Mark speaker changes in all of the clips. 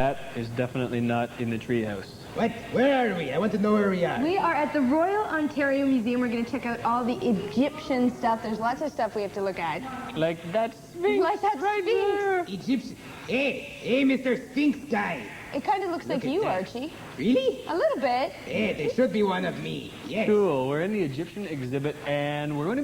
Speaker 1: That is definitely not in the treehouse.
Speaker 2: What? Where are we? I want to know where we are.
Speaker 3: We are at the Royal Ontario Museum. We're going to check out all the Egyptian stuff. There's lots of stuff we have to look at.
Speaker 1: Like that Sphinx.
Speaker 3: Like that
Speaker 1: right
Speaker 3: Sphinx.
Speaker 1: there.
Speaker 2: Egyptian. Hey, Mr. Sphinx guy.
Speaker 3: It kind of looks like you,
Speaker 2: that.
Speaker 3: Archie.
Speaker 2: Really?
Speaker 3: A little bit.
Speaker 2: Hey, there should be one of me. Yes.
Speaker 1: Cool. We're in the Egyptian exhibit, and we're going to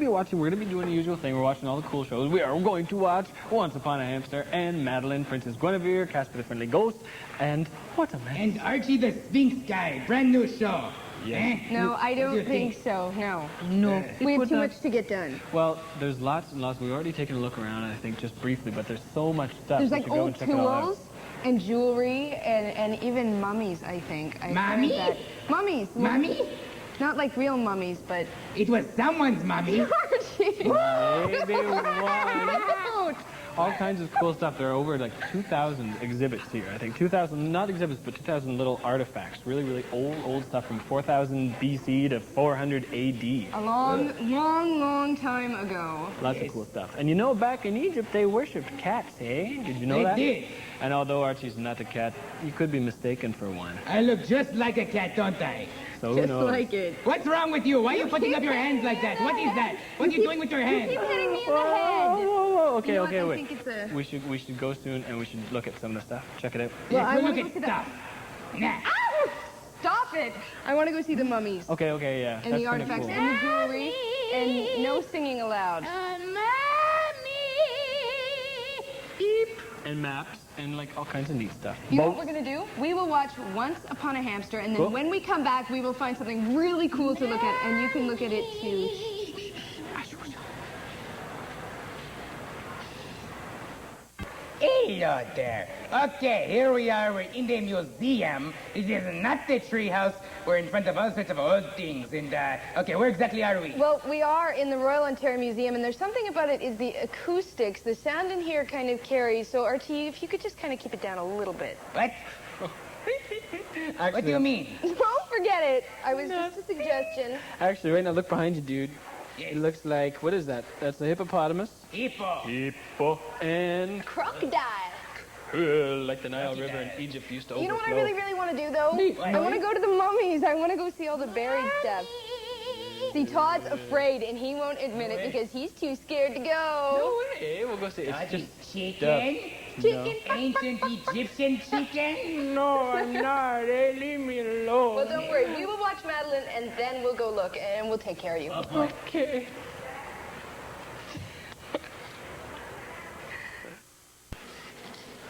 Speaker 1: be doing the usual thing. We're watching all the cool shows. We are going to watch Once Upon a Hamster and Madeline, Princess Guinevere, Casper the Friendly Ghost, and what a mess.
Speaker 2: And Archie the Sphinx guy. Brand new show.
Speaker 1: Yeah.
Speaker 2: Eh?
Speaker 3: No, I
Speaker 2: What do
Speaker 3: don't
Speaker 2: you
Speaker 3: think so. No.
Speaker 1: No.
Speaker 3: We have too much to get done.
Speaker 1: Well, there's lots and lots. We've already taken a look around, I think, just briefly, but there's so much stuff.
Speaker 3: There's
Speaker 1: We
Speaker 3: like
Speaker 1: should go
Speaker 3: old
Speaker 1: and check it all out.
Speaker 3: tools and jewelry and even mummies, I think. I
Speaker 2: Mummy?
Speaker 3: heard that. Mummies.
Speaker 2: Mommy?
Speaker 3: Not like real mummies, but...
Speaker 2: It was someone's mommy.
Speaker 3: Archie!
Speaker 1: Maybe one.
Speaker 3: Don't.
Speaker 1: All kinds of cool stuff. There are over like 2,000 exhibits here. I think 2,000, not exhibits, but 2,000 little artifacts. Really, really old stuff from 4,000 BC to 400 AD.
Speaker 3: A long time ago.
Speaker 1: Lots of cool stuff. And you know, back in Egypt, they worshipped cats, eh? Did you know that?
Speaker 2: They did.
Speaker 1: And although Archie's not a cat, you could be mistaken for one.
Speaker 2: I look just like a cat, don't I?
Speaker 1: So who
Speaker 3: Just
Speaker 1: knows?
Speaker 3: like it.
Speaker 2: What's wrong with you? Why are you putting up your hands like that? What is that? What are you doing with your
Speaker 3: You
Speaker 2: hands?
Speaker 3: keep hitting me in the
Speaker 1: Whoa,
Speaker 3: head.
Speaker 1: whoa, whoa. Okay,
Speaker 3: You know what?
Speaker 1: okay,
Speaker 3: I
Speaker 1: wait.
Speaker 3: think it's a...
Speaker 1: We should go soon, and we should look at some of the stuff. Check it out.
Speaker 3: Well,
Speaker 2: Yes,
Speaker 3: I
Speaker 2: we'll
Speaker 3: wanna
Speaker 2: look
Speaker 3: go
Speaker 2: at
Speaker 3: see
Speaker 2: stuff. Nah.
Speaker 3: Ow! Stop it! I want to go see the mummies.
Speaker 1: Okay, yeah.
Speaker 3: And
Speaker 1: that's
Speaker 3: the
Speaker 1: kinda
Speaker 3: artifacts
Speaker 1: cool.
Speaker 3: and the jewelry. And no singing aloud.
Speaker 1: And maps and like all kinds of neat stuff.
Speaker 3: You know what we're going to do? We will watch Once Upon a Hamster, and then
Speaker 1: Cool.
Speaker 3: when we come back, we will find something really cool to look at, and you can look at it too.
Speaker 2: Hello there. Okay, here we are. We're in the museum. This is not the treehouse. We're in front of all sorts of old things. And, okay, where exactly are we?
Speaker 3: Well, we are in the Royal Ontario Museum, and there's something about it is the acoustics. The sound in here kind of carries. So, Archie, if you could just kind of keep it down a little bit.
Speaker 2: What? What do you mean?
Speaker 3: Don't forget it. I was just a suggestion.
Speaker 1: Actually, right now, look behind you, dude.
Speaker 2: Yes.
Speaker 1: It looks like, what is that? That's a hippopotamus.
Speaker 2: Hippo.
Speaker 1: Hippo. And
Speaker 3: Crocodile.
Speaker 1: like the Nile River in Egypt used to overflow.
Speaker 3: You know what I really want to do, though?
Speaker 2: What?
Speaker 3: I want to go to the mummies. I want to go see all the buried stuff. See, Todd's afraid, and he won't admit it because he's too scared to go.
Speaker 1: No way. We'll go see. It's
Speaker 2: That
Speaker 1: just
Speaker 2: is chicken?
Speaker 3: Chicken.
Speaker 2: Ancient Egyptian chicken?
Speaker 1: No, I'm not. Hey, leave me alone.
Speaker 3: Well, don't worry. We will watch Madeline, and then we'll go look, and we'll take care of you.
Speaker 1: Okay.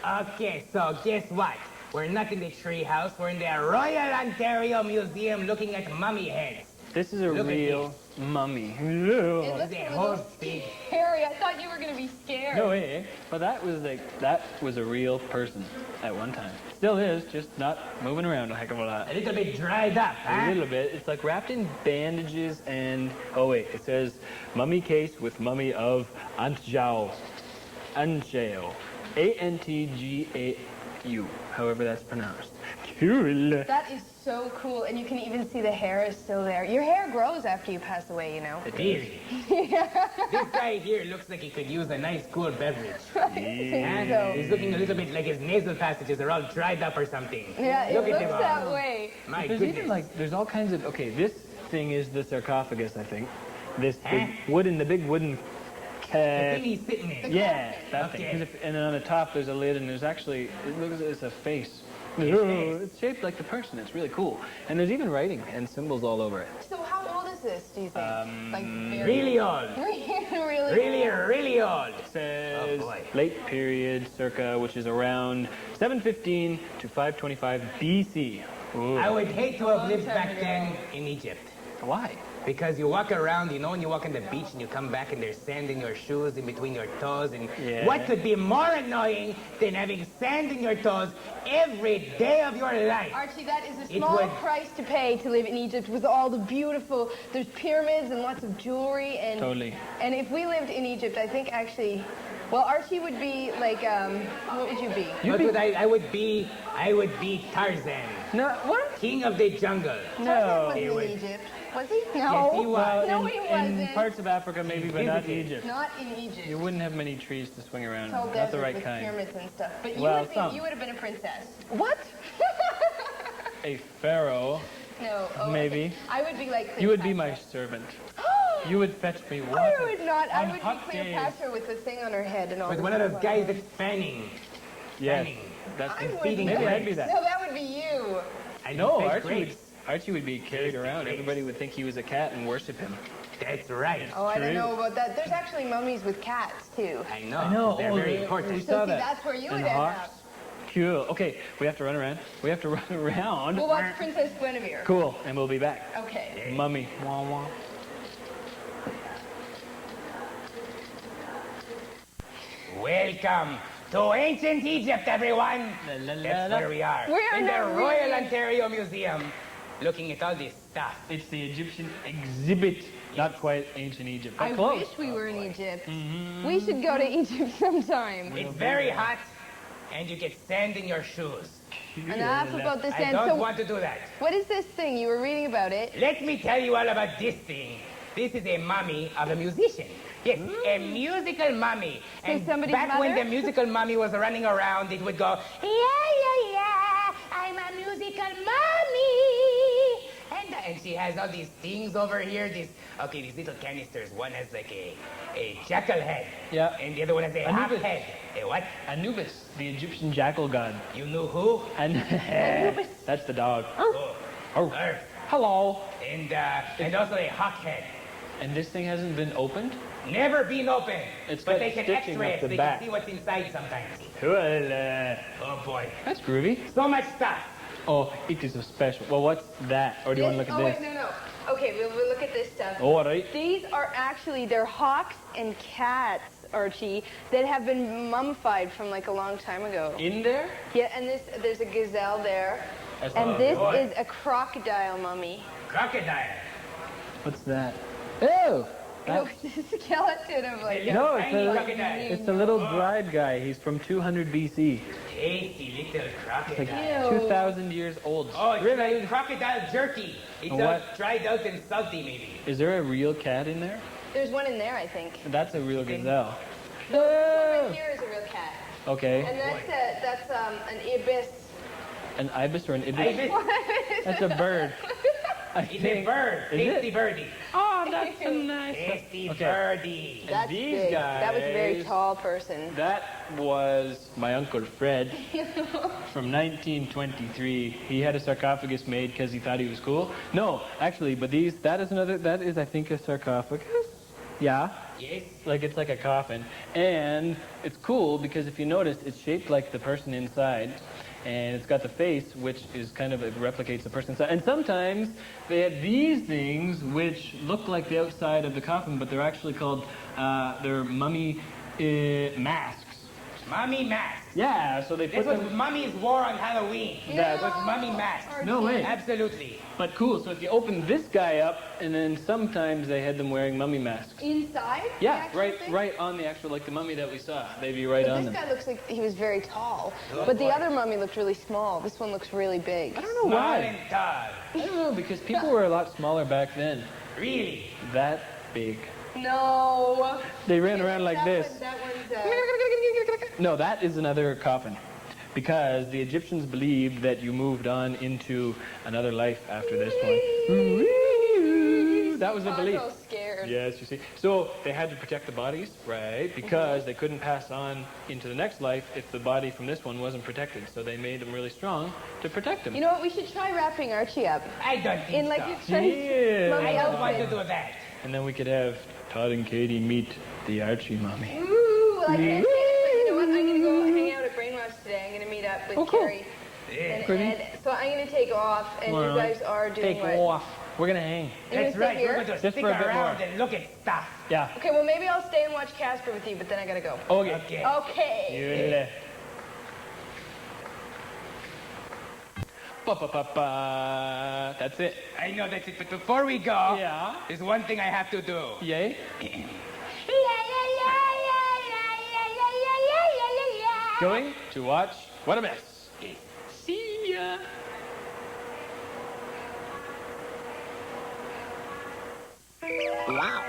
Speaker 2: Okay, so guess what? We're not in the treehouse. We're in the Royal Ontario Museum looking at mummy heads.
Speaker 1: This is a
Speaker 2: Look at
Speaker 1: real mummy.
Speaker 3: It
Speaker 1: No
Speaker 3: looks
Speaker 2: The
Speaker 3: a
Speaker 2: whole
Speaker 3: little
Speaker 2: big.
Speaker 3: scary. I thought you were going to be scared.
Speaker 1: way. But that was a real person at one time. Still is, just not moving around a heck of a lot.
Speaker 2: A little bit dried up,
Speaker 1: A
Speaker 2: huh?
Speaker 1: little bit. It's like wrapped in bandages and... Oh, wait. It says, mummy case with mummy of Antjao. Antjao. A-N-T-G-A-U. However that's pronounced. Cool.
Speaker 3: That is so cool, and you can even see the hair is still there. Your hair grows after you pass away, you know.
Speaker 2: Really? This guy here looks like he could use a nice cool beverage.
Speaker 3: I think so.
Speaker 2: He's looking a little bit like his nasal passages are all dried up or something.
Speaker 3: Yeah, it
Speaker 2: Look at
Speaker 3: looks
Speaker 2: them all.
Speaker 3: that way.
Speaker 2: My
Speaker 1: There's
Speaker 2: goodness.
Speaker 1: even like, there's all kinds of... Okay, this thing is the sarcophagus, I think. This big
Speaker 2: Huh?
Speaker 1: the big wooden...
Speaker 2: The thing he's sitting in.
Speaker 1: Yeah, that
Speaker 2: Okay.
Speaker 1: thing. 'Cause and then on the top there's a lid, and there's actually, it looks it's a face.
Speaker 2: face.
Speaker 1: It's shaped like the person. It's really cool. And there's even writing and symbols all over it.
Speaker 3: So how old is this, do you think? Like very...
Speaker 2: Really old. Really old.
Speaker 1: It says
Speaker 2: Oh, boy.
Speaker 1: late period, circa, which is around 715 to 525 BC. Ooh.
Speaker 2: I would hate to have lived
Speaker 3: time
Speaker 2: back
Speaker 3: ago.
Speaker 2: then in Egypt.
Speaker 1: Why?
Speaker 2: Because you walk around, you know, when you walk on the beach and you come back and there's sand in your shoes, in between your toes, and
Speaker 1: Yeah.
Speaker 2: what could be more annoying than having sand in your toes every day of your life?
Speaker 3: Archie, that is a
Speaker 2: It
Speaker 3: small
Speaker 2: would-
Speaker 3: price to pay to live in Egypt with all the beautiful, there's pyramids and lots of jewelry and...
Speaker 1: Totally.
Speaker 3: And if we lived in Egypt, I think actually, well, Archie would be like, what would you be?
Speaker 2: What would I would be? I would be Tarzan,
Speaker 1: No, what?
Speaker 2: king of the jungle.
Speaker 1: No.
Speaker 3: Tarzan wasn't
Speaker 2: it
Speaker 3: in
Speaker 2: would-
Speaker 3: Egypt. Was he? No.
Speaker 2: Yes, he was.
Speaker 1: Well,
Speaker 3: No,
Speaker 1: in,
Speaker 3: he
Speaker 1: in
Speaker 3: wasn't.
Speaker 1: parts of Africa, maybe, but not
Speaker 2: visited.
Speaker 1: Egypt.
Speaker 3: Not in Egypt.
Speaker 1: You wouldn't have many trees to swing around.
Speaker 3: It's all
Speaker 1: Not
Speaker 3: desert
Speaker 1: the right
Speaker 3: with
Speaker 1: kind.
Speaker 3: pyramids and stuff. But you,
Speaker 1: Well,
Speaker 3: would be,
Speaker 1: some.
Speaker 3: you would have been a princess. What?
Speaker 1: A pharaoh.
Speaker 3: No. Oh,
Speaker 1: Maybe.
Speaker 3: I would be like
Speaker 1: You would be
Speaker 3: Cleopatra.
Speaker 1: my servant. You would fetch me water.
Speaker 3: I would not. I
Speaker 1: on
Speaker 3: would
Speaker 1: hot
Speaker 3: be
Speaker 1: days.
Speaker 3: Cleopatra with the thing on her head and all.
Speaker 2: With
Speaker 3: this
Speaker 2: one of those
Speaker 3: stuff.
Speaker 2: guys that's fanning.
Speaker 1: Yes.
Speaker 2: Fanning.
Speaker 1: That's
Speaker 3: I would
Speaker 2: feeding
Speaker 1: maybe
Speaker 3: not.
Speaker 1: I'd be that.
Speaker 3: No, that would be you.
Speaker 2: And
Speaker 1: No,
Speaker 2: fake
Speaker 1: Archie would,
Speaker 2: grapes.
Speaker 1: Archie would be carried around. Everybody would think he was a cat and worship him.
Speaker 2: That's right.
Speaker 3: Oh, I don't
Speaker 1: True.
Speaker 3: know about that. There's actually mummies with cats too.
Speaker 2: I know.
Speaker 1: I know.
Speaker 2: They're
Speaker 1: Oh,
Speaker 2: very
Speaker 1: we
Speaker 2: important.
Speaker 1: saw
Speaker 3: see,
Speaker 1: that.
Speaker 3: that's where you
Speaker 1: And
Speaker 3: would end
Speaker 1: hawks.
Speaker 3: up.
Speaker 1: Cool. Okay, we have to run around. We have to run around.
Speaker 3: We'll watch Princess Guinevere.
Speaker 1: Cool, and we'll be back.
Speaker 3: Okay.
Speaker 1: Mummy. Wah, wah.
Speaker 2: Welcome to ancient Egypt, everyone. That's where we are.
Speaker 3: We are
Speaker 2: in the
Speaker 3: not
Speaker 2: Royal
Speaker 3: really-
Speaker 2: Ontario Museum, looking at all this stuff.
Speaker 1: It's the Egyptian exhibit. Not quite ancient Egypt, but
Speaker 3: I
Speaker 1: close.
Speaker 3: wish we were in Egypt.
Speaker 1: Mm-hmm.
Speaker 3: We should go to Egypt sometime.
Speaker 2: It's very hot, and you get sand in your shoes.
Speaker 3: Enough about this
Speaker 2: I
Speaker 3: end.
Speaker 2: don't
Speaker 3: So,
Speaker 2: want to do that.
Speaker 3: what is this thing? You were reading about it.
Speaker 2: Let me tell you all about this thing. This is a mummy of a musician. Yes, a musical mummy.
Speaker 3: So
Speaker 2: And
Speaker 3: somebody's
Speaker 2: back when
Speaker 3: mother?
Speaker 2: the musical mummy was running around, it would go, yeah, yeah, yeah, I'm a musical mummy. And she has all these things over here, these little canisters. One has like a jackal head.
Speaker 1: Yeah.
Speaker 2: And the other one has a half
Speaker 1: Anubis.
Speaker 2: head. A what?
Speaker 1: Anubis, the Egyptian jackal god.
Speaker 2: You know who?
Speaker 1: And that's the dog.
Speaker 2: Oh.
Speaker 1: Oh.
Speaker 2: Earth.
Speaker 1: Hello.
Speaker 2: And also a hawk head.
Speaker 1: And this thing hasn't been opened?
Speaker 2: Never been open.
Speaker 1: It's
Speaker 2: but
Speaker 1: got
Speaker 2: they can
Speaker 1: stitching
Speaker 2: X-ray
Speaker 1: up
Speaker 2: it.
Speaker 1: the
Speaker 2: They
Speaker 1: back.
Speaker 2: can see what's inside sometimes.
Speaker 1: Cool.
Speaker 2: Oh boy.
Speaker 1: That's groovy.
Speaker 2: So much stuff.
Speaker 1: Oh, it is a special. Well, what's that? Or do you want to look at
Speaker 3: oh,
Speaker 1: this?
Speaker 3: wait, no. Okay, we'll look at this stuff.
Speaker 1: Oh, all right.
Speaker 3: These are actually, they're hawks and cats, Archie, that have been mummified from like a long time ago.
Speaker 1: In there?
Speaker 3: Yeah, and there's a gazelle there.
Speaker 1: That's
Speaker 3: And
Speaker 1: not-
Speaker 3: this
Speaker 2: boy.
Speaker 3: is a crocodile mummy.
Speaker 2: Crocodile.
Speaker 1: What's that? Oh!
Speaker 3: Look, it's a skeleton of like
Speaker 2: Yeah.
Speaker 1: No, it's
Speaker 2: Tiny
Speaker 1: a,
Speaker 2: crocodile.
Speaker 1: it's a little dried guy. He's from 200 BC.
Speaker 2: Tasty little
Speaker 1: Like
Speaker 2: crocodile.
Speaker 3: Ew.
Speaker 1: 2,000 years old.
Speaker 2: Oh, it's
Speaker 1: Really?
Speaker 2: like crocodile jerky. It's all
Speaker 1: What?
Speaker 2: dried out and salty, maybe.
Speaker 1: Is there a real cat in there?
Speaker 3: There's one in there, I think.
Speaker 1: That's a real gazelle.
Speaker 3: The one right here is a real cat.
Speaker 1: Okay.
Speaker 3: And that's an ibis.
Speaker 1: An ibis or an ibis?
Speaker 2: Ibis.
Speaker 1: That's a bird. I
Speaker 2: It's a
Speaker 1: think.
Speaker 2: bird.
Speaker 1: Is
Speaker 2: Tasty
Speaker 1: it?
Speaker 2: birdie.
Speaker 1: Oh, that's a nice.
Speaker 2: Tasty
Speaker 1: Okay.
Speaker 2: birdie.
Speaker 3: That's
Speaker 1: these
Speaker 3: big. That was a very
Speaker 1: guys-
Speaker 3: tall person.
Speaker 1: That was my Uncle Fred from 1923. He had a sarcophagus made because he thought he was cool. No, actually, but that is I think a sarcophagus. Yeah.
Speaker 2: Yes.
Speaker 1: Like it's like a coffin. And it's cool because if you notice, it's shaped like the person inside. And it's got the face, which is kind of, it replicates the person inside. And sometimes they had these things, which look like the outside of the coffin, but they're actually called, they're mummy masks.
Speaker 2: Mummy mask.
Speaker 1: Yeah, so they
Speaker 2: This
Speaker 1: put
Speaker 2: was
Speaker 1: them,
Speaker 2: mummies wore on Halloween.
Speaker 1: That-
Speaker 2: It was mummy mask.
Speaker 1: no way.
Speaker 2: Absolutely.
Speaker 1: But cool, so if you open this guy up, and then sometimes they had them wearing mummy masks.
Speaker 3: Inside? the
Speaker 1: Yeah,
Speaker 3: actual
Speaker 1: right,
Speaker 3: thing?
Speaker 1: right on the actual, like the mummy that we saw. They'd be right
Speaker 3: But
Speaker 1: on
Speaker 3: this
Speaker 1: them.
Speaker 3: guy looks like he was very tall.
Speaker 2: Oh,
Speaker 3: But the
Speaker 2: boy.
Speaker 3: other mummy looked really small. This one looks really big.
Speaker 1: I don't know
Speaker 2: Small
Speaker 1: why.
Speaker 2: and tall.
Speaker 1: I don't know, because people were a lot smaller back then.
Speaker 2: Really?
Speaker 1: That big.
Speaker 3: No.
Speaker 1: They ran around like this.
Speaker 3: That one's,
Speaker 1: No, that is another coffin. Because the Egyptians believed that you moved on into another life after this one. That was the belief.
Speaker 3: I'm all scared.
Speaker 1: Yes, you see. So they had to protect the bodies, right? Because they couldn't pass on into the next life if the body from this one wasn't protected. So they made them really strong to protect them.
Speaker 3: You know what? We should try wrapping Archie up
Speaker 2: I don't think
Speaker 3: in like
Speaker 2: so.
Speaker 3: a trench
Speaker 1: Yeah.
Speaker 3: mummy
Speaker 2: I don't want to
Speaker 3: outfit.
Speaker 2: do that.
Speaker 1: And then we could have Todd and Katie meet the Archie mummy.
Speaker 3: Ooh, like you know what? I'm gonna go hang out at Brainwash today. I'm gonna meet up with
Speaker 1: Oh, cool.
Speaker 3: Carrie
Speaker 2: Yeah.
Speaker 3: and
Speaker 1: Pretty.
Speaker 3: Ed. So I'm gonna take off, and
Speaker 1: All
Speaker 3: you
Speaker 1: right.
Speaker 3: guys are doing
Speaker 1: Take
Speaker 3: what?
Speaker 1: off. We're gonna hang.
Speaker 3: You're
Speaker 2: That's
Speaker 3: gonna
Speaker 2: right.
Speaker 3: stay
Speaker 2: We're
Speaker 3: here?
Speaker 2: going to
Speaker 1: Just
Speaker 2: stick
Speaker 1: for a bit
Speaker 2: around
Speaker 1: more.
Speaker 2: and look at stuff.
Speaker 1: Yeah.
Speaker 3: Okay, well maybe I'll stay and watch Casper with you, but then I gotta go.
Speaker 1: Okay.
Speaker 2: Okay.
Speaker 3: Okay.
Speaker 1: Yule. Ba-ba-ba-ba. That's it.
Speaker 2: I know that's it, but before we go,
Speaker 1: Yeah.
Speaker 2: there's one thing I have to do.
Speaker 1: Yay? Going to watch What a Mess. See ya.
Speaker 4: Wow.